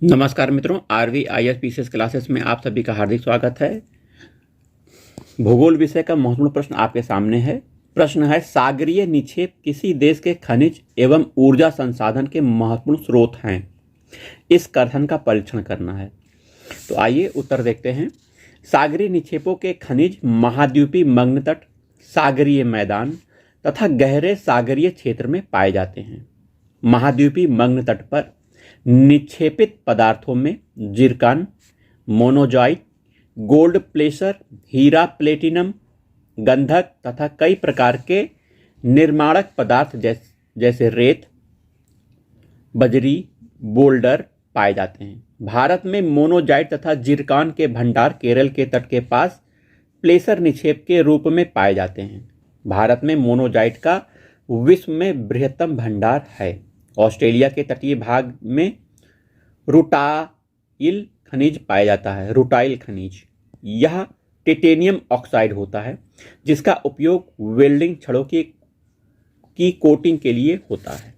नमस्कार मित्रों, RV IAS PCS classes में आप सभी का हार्दिक स्वागत है। भूगोल विषय का महत्वपूर्ण प्रश्न आपके सामने है। प्रश्न है, सागरीय निक्षेप किसी देश के खनिज एवं ऊर्जा संसाधन के महत्वपूर्ण स्रोत हैं। इस कथन का परीक्षण करना है। तो आइए उत्तर देखते हैं। सागरीय निक्षेपों के खनिज महाद्वीपीय मग्न तट, सागरीय मैदान तथा गहरे सागरीय क्षेत्र में पाए जाते हैं। महाद्वीपीय मग्न तट पर निक्षेपित पदार्थों में जिरकॉन, मोनोजाइट, गोल्ड प्लेसर, हीरा, प्लेटिनम, गंधक तथा कई प्रकार के निर्माणक पदार्थ जैसे रेत, बजरी, बोल्डर पाए जाते हैं। भारत में मोनोजाइट तथा जिरकॉन के भंडार केरल के तट के पास प्लेसर निक्षेप के रूप में पाए जाते हैं। भारत में मोनोजाइट का विश्व में बृहत्तम भंडार है। ऑस्ट्रेलिया के तटीय भाग में रूटाइल खनिज पाया जाता है। रूटाइल खनिज यह टिटेनियम ऑक्साइड होता है, जिसका उपयोग वेल्डिंग छड़ों की कोटिंग के लिए होता है।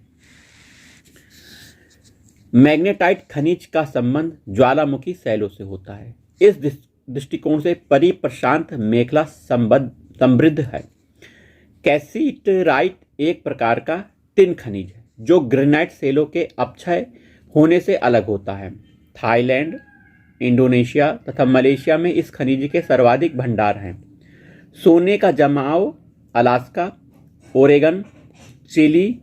मैग्नेटाइट खनिज का संबंध ज्वालामुखी शैलों से होता है। इस दृष्टिकोण से परिप्रशांत मेखला समृद्ध है। कैसीटराइट एक प्रकार का टिन खनिज है जो ग्रेनाइट शैलों के अपक्षय होने से अलग होता है। थाईलैंड, इंडोनेशिया तथा मलेशिया में इस खनिज के सर्वाधिक भंडार हैं। सोने का जमाव अलास्का, ओरेगन, चिली,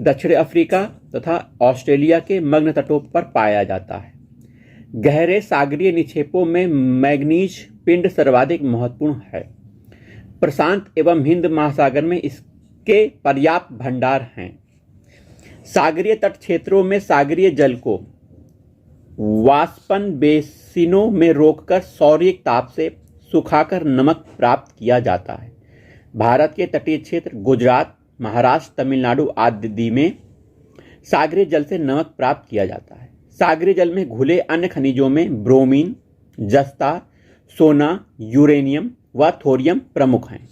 दक्षिण अफ्रीका तथा ऑस्ट्रेलिया के मग्न तटों पर पाया जाता है। गहरे सागरीय निक्षेपों में मैग्नीज पिंड सर्वाधिक महत्वपूर्ण है। प्रशांत एवं हिंद महासागर में इसके पर्याप्त भंडार हैं। सागरीय तट क्षेत्रों में सागरीय जल को वाष्पन बेसिनों में रोककर सौर्यिक ताप से सुखाकर नमक प्राप्त किया जाता है। भारत के तटीय क्षेत्र गुजरात, महाराष्ट्र, तमिलनाडु आदि में सागरीय जल से नमक प्राप्त किया जाता है। सागरीय जल में घुले अन्य खनिजों में ब्रोमीन, जस्ता, सोना, यूरेनियम व थोरियम प्रमुख हैं।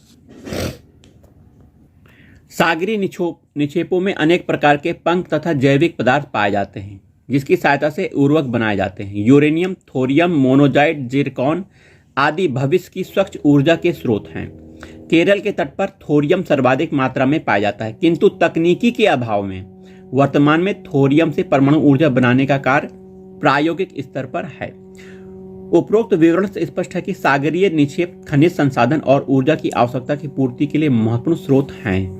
सागरीय निक्षेपों में अनेक प्रकार के पंख तथा जैविक पदार्थ पाए जाते हैं, जिसकी सहायता से उर्वरक बनाए जाते हैं। यूरेनियम, थोरियम, मोनोजाइट, जिरकॉन आदि भविष्य की स्वच्छ ऊर्जा के स्रोत हैं। केरल के तट पर थोरियम सर्वाधिक मात्रा में पाया जाता है, किंतु तकनीकी के अभाव में वर्तमान में थोरियम से परमाणु ऊर्जा बनाने का कार्य प्रायोगिक स्तर पर है। उपरोक्त विवरण से स्पष्ट है कि सागरीय निक्षेप खनिज संसाधन और ऊर्जा की आवश्यकता की पूर्ति के लिए महत्वपूर्ण स्रोत हैं।